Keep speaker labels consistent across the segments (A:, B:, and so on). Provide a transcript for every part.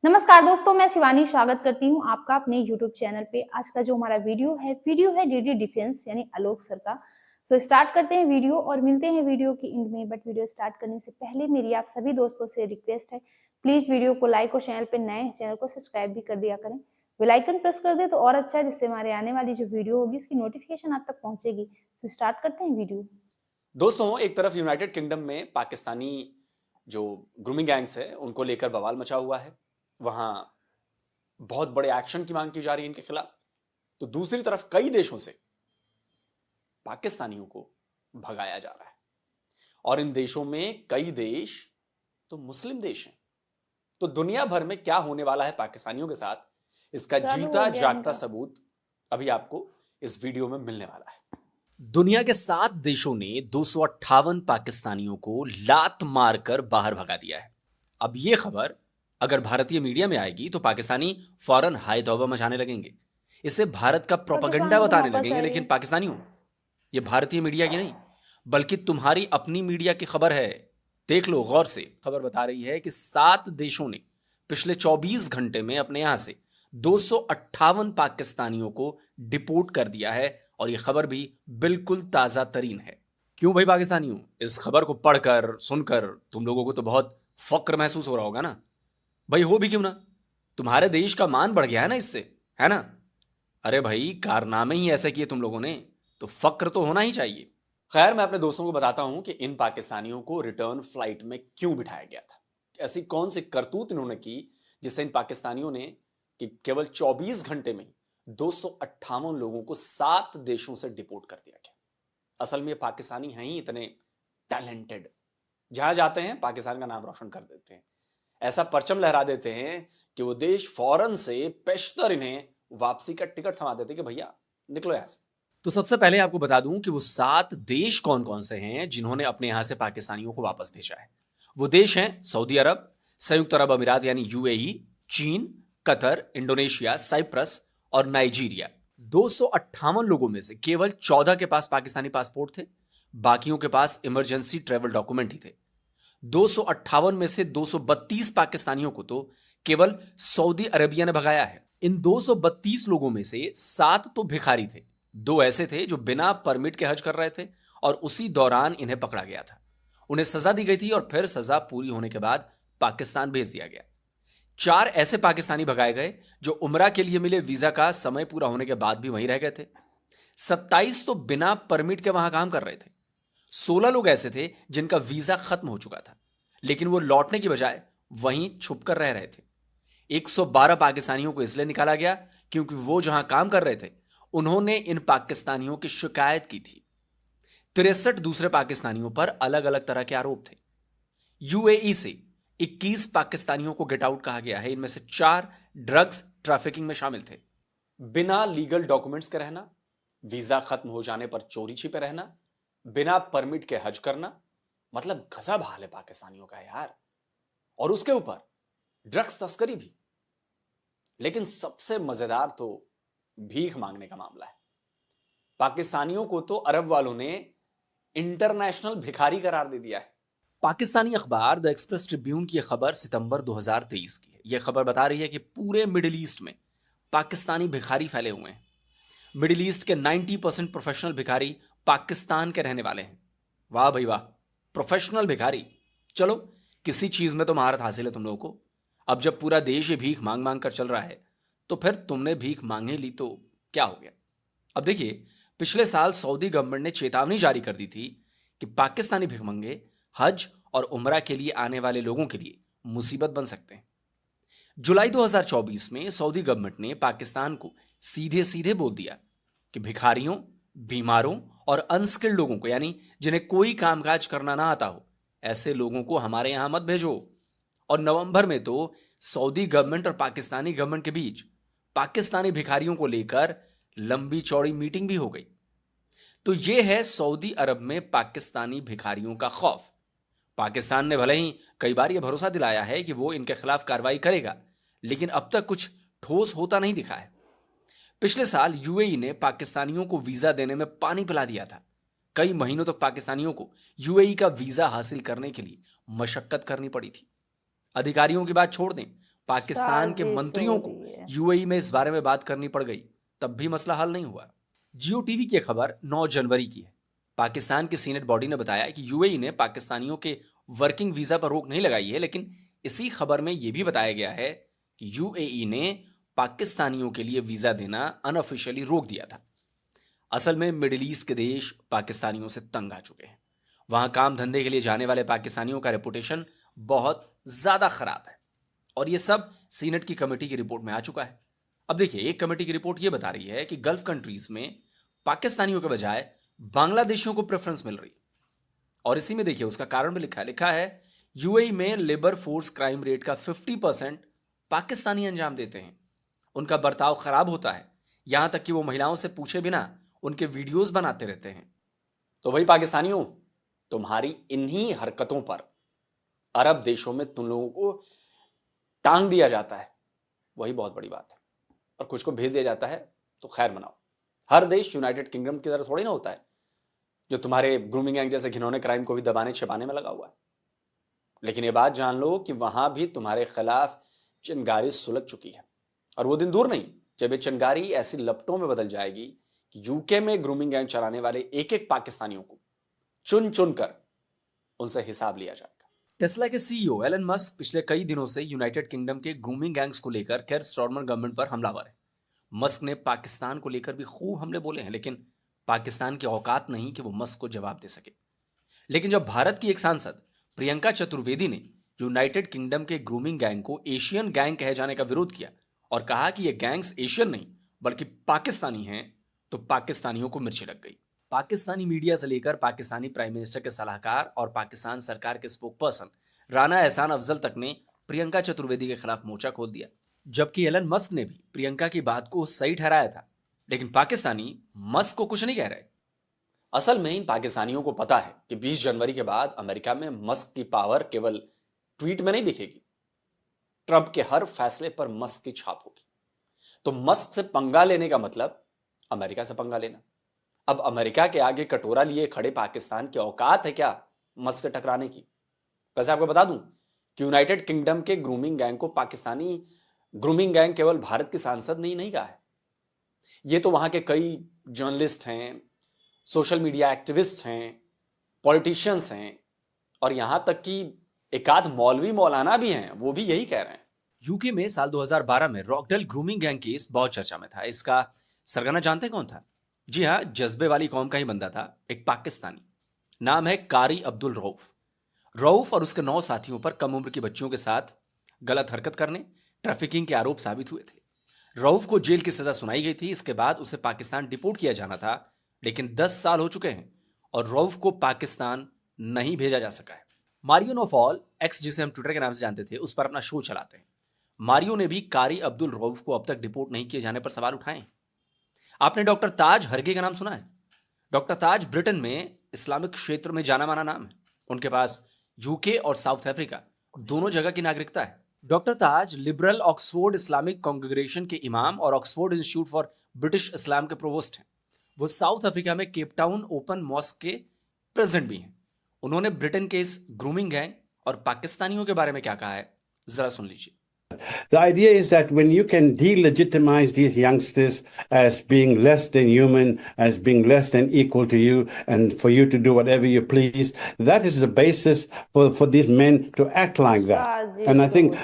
A: नमस्कार दोस्तों, मैं शिवानी स्वागत करती हूँ आपका अपने यूट्यूब चैनल पे। आज का जो हमारा वीडियो है डीडी डिफेंस यानी आलोक सर का। तो स्टार्ट करते हैं वीडियो और मिलते हैं वीडियो की एंड में। बट वीडियो स्टार्ट करने से पहले मेरी आप सभी दोस्तों से रिक्वेस्ट है, प्लीज वीडियो को लाइक और चैनल पे नए हैं चैनल को सब्सक्राइब भी कर दिया करें। बेल आइकन प्रेस कर दे तो और अच्छा है, जिससे हमारे आने वाली जो वीडियो होगी इसकी नोटिफिकेशन आप तक पहुंचेगी। तो स्टार्ट करते हैं वीडियो।
B: दोस्तों, एक तरफ यूनाइटेड किंगडम में पाकिस्तानी जो ग्रूमिंग गैंग्स है उनको लेकर बवाल मचा हुआ है। वहां बहुत बड़े एक्शन की मांग की जा रही है इनके खिलाफ। तो दूसरी तरफ कई देशों से पाकिस्तानियों को भगाया जा रहा है और इन देशों में कई देश तो मुस्लिम देश हैं। तो दुनिया भर में क्या होने वाला है पाकिस्तानियों के साथ, इसका
A: चालू हो
B: जीता
A: गया
B: जागता
A: इनका।
B: सबूत अभी आपको इस वीडियो में मिलने वाला है। दुनिया के 7 देशों ने 258 पाकिस्तानियों को लात मारकर बाहर भगा दिया है। अब यह खबर अगर भारतीय मीडिया में आएगी तो पाकिस्तानी फौरन हाय तौबा मचाने लगेंगे, इसे भारत का प्रोपेगेंडा
A: पाकिस्तान को
B: बताने
A: वापस
B: लगेंगे। लेकिन
A: आएगी।
B: पाकिस्तानियों, ये भारतीय मीडिया की नहीं बल्कि तुम्हारी अपनी मीडिया की खबर है। देख लो गौर से। खबर बता रही है कि 7 देशों ने पिछले 24 घंटे में अपने यहां से 258 पाकिस्तानियों को डिपोर्ट कर दिया है और यह खबर भी बिल्कुल ताजा तरीन है। क्यों भाई पाकिस्तानियों, इस खबर को पढ़कर सुनकर तुम लोगों को तो बहुत फक्र महसूस हो रहा होगा ना। भाई हो भी क्यों ना, तुम्हारे देश का मान बढ़ गया है ना इससे, है ना। अरे भाई कारनामे ही ऐसे किए तुम लोगों ने, तो फक्र तो होना ही चाहिए। खैर, मैं अपने दोस्तों को बताता हूं कि इन पाकिस्तानियों को रिटर्न फ्लाइट में क्यों बिठाया गया था। ऐसी कौन सी करतूत इन्होंने की जिससे इन पाकिस्तानियों ने कि केवल 24 घंटे में 258 लोगों को 7 देशों से डिपोर्ट कर दिया गया। असल में ये पाकिस्तानी हैं ही इतने टैलेंटेड, जहां जाते हैं पाकिस्तान का नाम रोशन कर देते हैं। ऐसा परचम लहरा देते हैं कि वो देश फौरन से पेशतर इन्हें वापसी का टिकट थमा देते कि भैया निकलो यहां से। तो सबसे पहले आपको बता दूं कि वो 7 देश कौन कौन से हैं जिन्होंने अपने यहां से पाकिस्तानियों को वापस भेजा है। वो देश हैं सऊदी अरब, संयुक्त अरब अमीरात यानी यूएई, चीन, कतर, इंडोनेशिया, साइप्रस और नाइजीरिया। 258 लोगों में से केवल 14 के पास पाकिस्तानी पासपोर्ट थे, बाकियों के पास इमरजेंसी ट्रेवल डॉक्यूमेंट ही थे। 258 में से 232 पाकिस्तानियों को तो केवल सऊदी अरेबिया ने भगाया है। इन 232 लोगों में से 7 तो भिखारी थे, 2 ऐसे थे जो बिना परमिट के हज कर रहे थे और उसी दौरान इन्हें पकड़ा गया था। उन्हें सजा दी गई थी और फिर सजा पूरी होने के बाद पाकिस्तान भेज दिया गया। 4 ऐसे पाकिस्तानी भगाए गए जो उम्रा के लिए मिले वीजा का समय पूरा होने के बाद भी वहीं रह गए थे। 27 तो बिना परमिट के वहां काम कर रहे थे। 16 लोग ऐसे थे जिनका वीजा खत्म हो चुका था, लेकिन वो लौटने की बजाय वहीं छुप कर रह रहे थे। 112 पाकिस्तानियों को इसलिए निकाला गया क्योंकि वो जहां काम कर रहे थे उन्होंने इन पाकिस्तानियों की शिकायत की थी। 63 दूसरे पाकिस्तानियों पर अलग अलग तरह के आरोप थे। यूएई से 21 पाकिस्तानियों को गेट आउट कहा गया है। इनमें से 4 ड्रग्स ट्रैफिकिंग में शामिल थे। बिना लीगल डॉक्यूमेंट्स के रहना, वीजा खत्म हो जाने पर चोरी छिपे रहना, बिना परमिट के हज करना, मतलब गजब हाल है पाकिस्तानियों का यार। और उसके ऊपर ड्रग्स तस्करी भी। लेकिन सबसे मजेदार तो भीख मांगने का मामला है। पाकिस्तानियों को तो अरब वालों ने इंटरनेशनल भिखारी करार दे दिया है। पाकिस्तानी अखबार द एक्सप्रेस ट्रिब्यून की यह खबर सितंबर 2023 की है। यह खबर बता रही है कि पूरे मिडिल ईस्ट में पाकिस्तानी भिखारी फैले हुए हैं। मिडिल ईस्ट के 90% प्रोफेशनल भिखारी पाकिस्तान के रहने वाले हैं। वाह भाई वाह, प्रोफेशनल भिखारी। चलो, किसी चीज में तो महारत हासिल है तुम लोगों को। अब जब पूरा देश ये भीख मांग मांग कर चल रहा है तो फिर तुमने भीख मांगे ली तो क्या हो गया। अब देखिए, पिछले साल सऊदी गवर्नमेंट ने चेतावनी जारी कर दी थी कि पाकिस्तानी भिखमंगे हज और उम्रा के लिए आने वाले लोगों के लिए मुसीबत बन सकते हैं। जुलाई 2024 में सऊदी गवर्नमेंट ने पाकिस्तान को सीधे सीधे बोल दिया कि भिखारियों, बीमारों और अनस्किल्ड लोगों को, यानी जिन्हें कोई कामकाज करना ना आता हो, ऐसे लोगों को हमारे यहां मत भेजो। और नवंबर में तो सऊदी गवर्नमेंट और पाकिस्तानी गवर्नमेंट के बीच पाकिस्तानी भिखारियों को लेकर लंबी चौड़ी मीटिंग भी हो गई। तो यह है सऊदी अरब में पाकिस्तानी भिखारियों का खौफ। पाकिस्तान ने भले ही कई बार यह भरोसा दिलाया है कि वो इनके खिलाफ कार्रवाई करेगा, लेकिन अब तक कुछ ठोस होता नहीं दिखा है। पिछले साल यूएई ने पाकिस्तानियों को वीजा देने में पानी पिला दिया था। कई महीनों तक पाकिस्तानियों को यूएई का वीजा हासिल करने के लिए मशक्कत करनी पड़ी थी। अधिकारियों की बात छोड़ दें, पाकिस्तान के
A: साजिश
B: मंत्रियों
A: हो
B: को
A: रही है।
B: यूएई में इस बारे में बात करनी पड़ गई, तब भी मसला हल नहीं हुआ। जियो टीवी की खबर 9 जनवरी की है। पाकिस्तान की सीनेट बॉडी ने बताया कि यूएई ने पाकिस्तानियों के वर्किंग वीजा पर रोक नहीं लगाई है, लेकिन इसी खबर में यह भी बताया गया है कि यूएई ने पाकिस्तानियों के लिए वीजा देना अनऑफिशियली रोक दिया था। असल में मिडिल ईस्ट के देश पाकिस्तानियों से तंग आ चुके हैं। वहां काम धंधे के लिए जाने वाले पाकिस्तानियों का रेपुटेशन बहुत ज्यादा खराब है, और यह सब सीनेट की कमेटी की रिपोर्ट में आ चुका है। अब देखिए, एक कमेटी की रिपोर्ट यह बता रही है कि गल्फ कंट्रीज में पाकिस्तानियों के बजाय बांग्लादेशियों को प्रेफरेंस मिल रही है, और इसी में देखिए उसका कारण भी लिखा है यूएई में लेबर फोर्स क्राइम रेट का 50% पाकिस्तानी अंजाम देते हैं। उनका बर्ताव खराब होता है, यहां तक कि वो महिलाओं से पूछे बिना उनके वीडियोस बनाते रहते हैं। तो भाई पाकिस्तानियों, तुम्हारी इन्हीं हरकतों पर अरब देशों में तुम लोगों को टांग दिया जाता है, वही बहुत बड़ी बात है। और कुछ को भेज दिया जाता है तो खैर मनाओ। हर देश यूनाइटेड किंगडम की तरह थोड़ी ना होता है, जो तुम्हारे ग्रूमिंग गैंग जैसे घिनौने क्राइम को भी दबाने छिपाने में लगा हुआ है। लेकिन ये बात जान लो कि वहां भी तुम्हारे खिलाफ चिंगारी सुलग चुकी है, और वो दिन दूर नहीं जब ये चिंगारी ऐसी लपटों में बदल जाएगी कि यूके में ग्रूमिंग गैंग चलाने वाले एक एक पाकिस्तानियों को चुन चुन कर उनसे हिसाब लिया जाएगा। टेस्ला के सीईओ एलन मस्क पिछले कई दिनों से यूनाइटेड किंगडम के ग्रूमिंग गैंग्स को लेकर केयर स्टारमर गवर्नमेंट पर हमलावर है। मस्क ने पाकिस्तान को लेकर भी खूब हमले बोले हैं, लेकिन पाकिस्तान की औकात नहीं कि वो मस्क को जवाब दे सके। लेकिन जब भारत की एक सांसद प्रियंका चतुर्वेदी ने यूनाइटेड किंगडम के ग्रूमिंग गैंग को एशियन गैंग कहे जाने का विरोध किया और कहा कि ये गैंग्स एशियन नहीं बल्कि पाकिस्तानी हैं, तो पाकिस्तानियों को मिर्ची लग गई। पाकिस्तानी मीडिया से लेकर पाकिस्तानी प्राइम मिनिस्टर के सलाहकार और पाकिस्तान सरकार के स्पोक पर्सन राना एहसान अफजल तक ने प्रियंका चतुर्वेदी के खिलाफ मोर्चा खोल दिया, जबकि एलन मस्क ने भी प्रियंका की बात को सही ठहराया था। लेकिन पाकिस्तानी मस्क को कुछ नहीं कह रहे। असल में इन पाकिस्तानियों को पता है कि 20 जनवरी के बाद अमेरिका में मस्क की पावर केवल ट्वीट में नहीं दिखेगी, ट्रंप के हर फैसले पर मस्क की छाप होगी। तो मस्क से पंगा लेने का मतलब अमेरिका से पंगा लेना। अब अमेरिका के आगे कटोरा लिए खड़े पाकिस्तान की औकात है क्या मस्क से टकराने की? वैसे आपको बता दूं कि यूनाइटेड किंगडम के ग्रूमिंग गैंग को पाकिस्तानी ग्रूमिंग गैंग केवल भारत के सांसद ने ही नहीं कहा है। ये तो वहां के कई जर्नलिस्ट हैं, सोशल मीडिया एक्टिविस्ट हैं, पॉलिटिशियंस हैं, और यहां तक कि एक आध मौलवी मौलाना भी हैं, वो भी यही कह रहे हैं। यूके में साल 2012 में रॉकडेल ग्रूमिंग गैंग केस बहुत चर्चा में था। इसका सरगना जानते कौन था? जी हाँ, जज्बे वाली कौम का ही बंदा था, एक पाकिस्तानी। नाम है कारी अब्दुल रऊफ। रऊफ और उसके 9 साथियों पर कम उम्र की बच्चियों के साथ गलत हरकत करने, ट्रैफिकिंग के आरोप साबित हुए थे। रऊफ को जेल की सजा सुनाई गई थी। इसके बाद उसे पाकिस्तान डिपोर्ट किया जाना था, लेकिन 10 साल हो चुके हैं और रऊफ को पाकिस्तान नहीं भेजा जा सका है। मारियो नोफॉल, एक्स जिसे हम ट्विटर के नाम से जानते थे, उस पर अपना शो चलाते हैं। मारियो ने भी कारी अब्दुल रऊफ को अब तक डिपोर्ट नहीं किए जाने पर सवाल उठाए। आपने डॉक्टर ताज हरगे का नाम सुना है? डॉक्टर ताज ब्रिटेन में इस्लामिक क्षेत्र में जाना माना नाम है। उनके पास यूके और साउथ अफ्रीका दोनों जगह की नागरिकता है। डॉक्टर ताज लिबरल ऑक्सफोर्ड इस्लामिक कांग्रेगेशन के इमाम और ऑक्सफोर्ड इंस्टीट्यूट फॉर ब्रिटिश इस्लाम के प्रोवोस्ट हैं। वो साउथ अफ्रीका में केप टाउन ओपन मॉस्क के प्रेसिडेंट भी हैं। उन्होंने ब्रिटेन के इस ग्रूमिंग गैंग और पाकिस्तानियों के बारे में क्या कहा है, जरा सुन लीजिए।
C: The idea is that when you can delegitimize these youngsters as being less than human, as being less than equal to you, and for you to do whatever you please, that is the basis for these men to act like that. And I think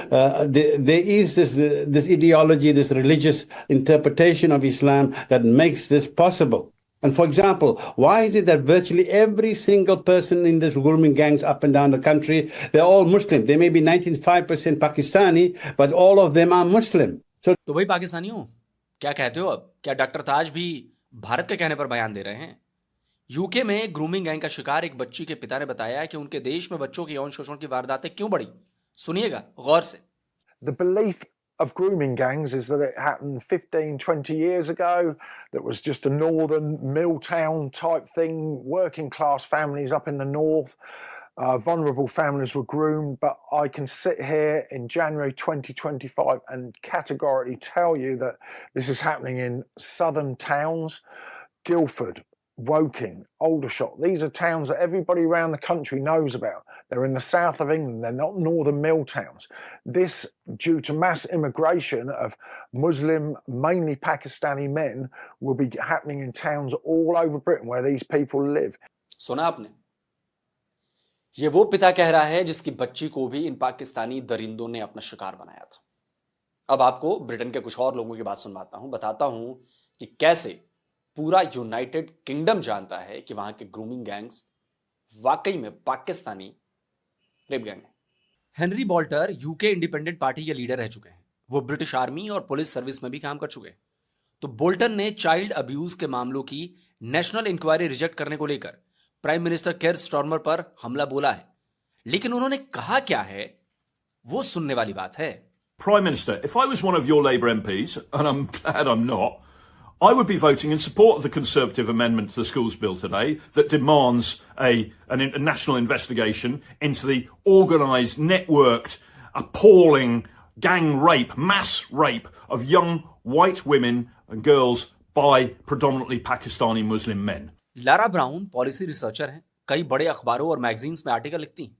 C: there is this ideology, this religious interpretation of Islam that makes this possible. And for example, why is it that virtually every single person in this grooming gangs up and down the country, they're all Muslim? They may be 95% Pakistani, but all of them are Muslim.
B: तो भाई पाकिस्तानियों, क्या कहते हो? अब क्या doctor ताज भी भारत के कहने पर बयान दे रहे हैं? यूके में ग्रूमिंग गैंग का शिकार एक बच्ची के पिता ने बताया कि उनके देश में बच्चों के यौन शोषण की वारदातें क्यों बढ़ी। सुनिएगा गौर से।
D: The belief of grooming gangs is that it happened 15, 20 years ago. That was just a northern mill town type thing, working class families up in the north. Vulnerable families were groomed, but I can sit here in January 2025 and categorically tell you that this is happening in southern towns, Guildford, Woking, Aldershot. These are towns that everybody around the country knows about. They're in the south of England. They're not northern mill towns. This, due to mass immigration of Muslim, mainly Pakistani men, will be happening in towns all over Britain where these people live.
B: सुना आपने? ये वो पिता कह रहा है जिसकी बच्ची को भी इन पाकिस्तानी दरिंदों ने अपना शिकार बनाया था। अब आपको ब्रिटेन के कुछ और लोगों की बात सुनवाता हूं, बताता हूं कि कैसे पूरा यूनाइटेड किंगडम जानता है कि वहां के ग्रूमिंग गैंग्स वाकई में पाकिस्तानी रेप गैंग है। हेनरी बोल्टर यूके इंडिपेंडेंट पार्टी के लीडर रह चुके हैं। वो ब्रिटिश आर्मी और पुलिस सर्विस में भी काम कर चुके हैं। तो बोल्टन ने चाइल्ड अब्यूज के मामलों की नेशनल इंक्वायरी रिजेक्ट करने को लेकर प्राइम मिनिस्टर केयर स्टार्मर पर हमला बोला है, लेकिन उन्होंने कहा क्या है वो सुनने वाली बात है।
E: Prime Minister, if I was one of your Labour MPs, and I'm glad I'm not, I would be voting in support of the Conservative amendment to the schools bill today that demands a national investigation into the organised, networked, appalling gang rape, mass rape of young white women and girls by predominantly Pakistani Muslim men.
B: Lara brown policy researcher हैं, कई बड़े अखबारों और magazines में article लिखती हैं।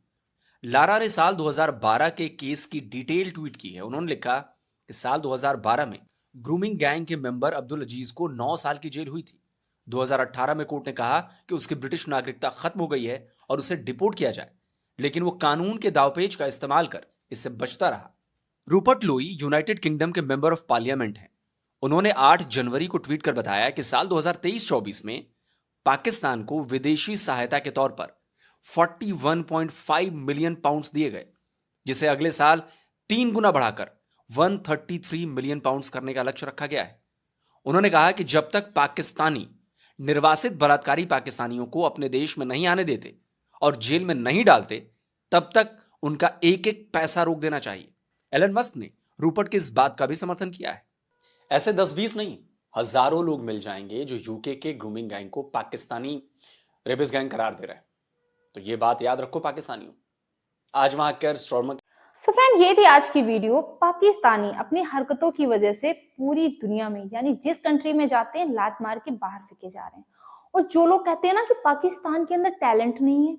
B: Lara ने साल 2012 के केस की डिटेल ट्वीट की है। उन्होंने लिखा कि साल 2012 में ग्रूमिंग गैंग के मेंबर अब्दुल अजीज को 9 साल की जेल हुई थी। 2018 में कोर्ट ने कहा कि उसकी ब्रिटिश नागरिकता खत्म हो गई है और उसे डिपोर्ट किया जाए, लेकिन वो कानून के दावपेच का इस्तेमाल कर इससे बचता रहा। रूपर्ट लुई यूनाइटेड किंगडम के मेंबर ऑफ पार्लियामेंट हैं। उन्होंने 8 जनवरी को ट्वीट कर बताया कि साल 2023-24 में पाकिस्तान को विदेशी सहायता के तौर पर 41.5 मिलियन पाउंड्स दिए गए, जिसे अगले साल 3 गुना बढ़ाकर 133 मिलियन पाउंड्स करने का लक्ष्य रखा गया है। उन्होंने कहा कि जब तक पाकिस्तानी निर्वासित बलात्कारी पाकिस्तानियों को अपने देश में नहीं आने देते और जेल में नहीं डालते, तब तक उनका एक एक पैसा रोक देना चाहिए। एलन मस्क ने रूपर्ट की इस बात का भी समर्थन किया है। ऐसे 10-20 नहीं, हजारों लोग मिल जाएंगे जो यूके के ग्रूमिंग गैंग को पाकिस्तानी रेपिस्ट गैंग करार दे रहे हैं। तो ये बात याद रखो पाकिस्तानियों। आज वहां केयर स्टार्मर।
A: सो फ्रेंड, ये थी आज की वीडियो। पाकिस्तानी अपनी हरकतों की वजह से पूरी दुनिया में, यानी जिस कंट्री में जाते हैं, लात मार के बाहर फेंके जा रहे हैं। और जो लोग कहते हैं ना कि पाकिस्तान के अंदर टैलेंट नहीं है,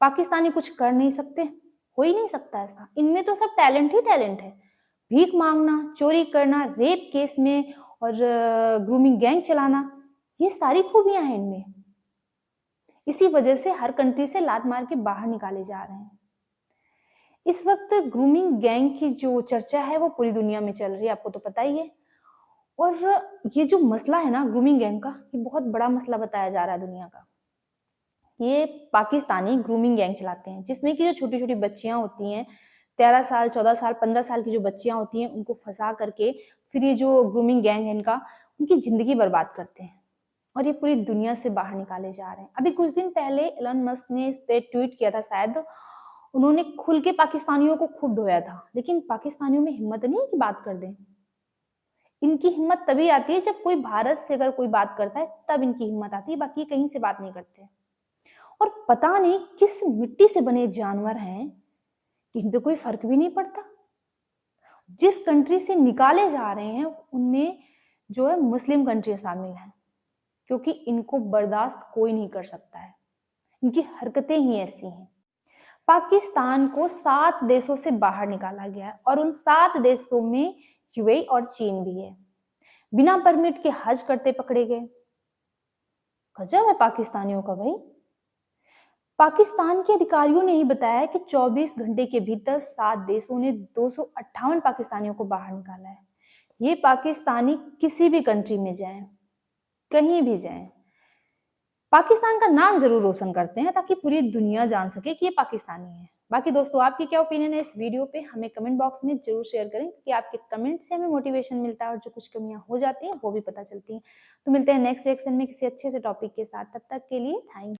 A: पाकिस्तानी कुछ कर नहीं सकते, हो ही नहीं सकता ऐसा। इनमें तो सब टैलेंट ही टैलेंट है। भीख मांगना, चोरी करना, रेप केस में और ग्रूमिंग गैंग चलाना, ये सारी खूबियां हैं इनमें। इसी वजह से हर कंट्री से लात मार के बाहर निकाले जा रहे हैं। इस वक्त ग्रूमिंग गैंग की जो चर्चा है वो पूरी दुनिया में चल रही है, आपको तो पता ही है। और ये जो मसला है ना ग्रूमिंग गैंग का, ये बहुत बड़ा मसला बताया जा रहा है दुनिया का। ये पाकिस्तानी ग्रूमिंग गैंग चलाते हैं, जिसमें कि जो छोटी छोटी बच्चियां होती हैं, 13 साल, 14 साल, 15 साल की जो बच्चियां होती हैं, उनको फंसा करके फिर ये जो ग्रूमिंग गैंग है इनका, उनकी जिंदगी बर्बाद करते हैं और ये पूरी दुनिया से बाहर निकाले जा रहे हैं। अभी कुछ दिन पहले एलन मस्क ने इस पे ट्वीट किया था, शायद उन्होंने खुल के पाकिस्तानियों को खूब धोया था, लेकिन पाकिस्तानियों में हिम्मत नहीं है कि बात कर दें। इनकी हिम्मत तभी आती है जब कोई भारत से अगर कोई बात करता है, तब इनकी हिम्मत आती है, बाकी कहीं से बात नहीं करते। और पता नहीं किस मिट्टी से बने जानवर हैं कि इन पे कोई फर्क भी नहीं पड़ता। जिस कंट्री से निकाले जा रहे हैं उनमें जो है मुस्लिम कंट्री शामिल हैं, क्योंकि इनको बर्दाश्त कोई नहीं कर सकता है। इनकी हरकतें ही ऐसी हैं। पाकिस्तान को 7 देशों से बाहर निकाला गया है और उन 7 देशों में यूएई और चीन भी है। बिना परमिट के हज करते पकड़े गए। गजब है पाकिस्तानियों का भाई। पाकिस्तान के अधिकारियों ने ही बताया कि 24 घंटे के भीतर 7 देशों ने 258 पाकिस्तानियों को बाहर निकाला है। ये पाकिस्तानी किसी भी कंट्री में जाएं, कहीं भी जाएं, पाकिस्तान का नाम जरूर रोशन करते हैं ताकि पूरी दुनिया जान सके कि ये पाकिस्तानी है। बाकी दोस्तों, आपकी क्या ओपिनियन है इस वीडियो पे, हमें कमेंट बॉक्स में जरूर शेयर करें, क्योंकि आपके कमेंट से हमें मोटिवेशन मिलता है और जो कुछ कमियां हो जाती हैं वो भी पता चलती हैं। तो मिलते हैं नेक्स्ट रिएक्शन में किसी अच्छे से टॉपिक के साथ। तब तक के लिए थैंक यू।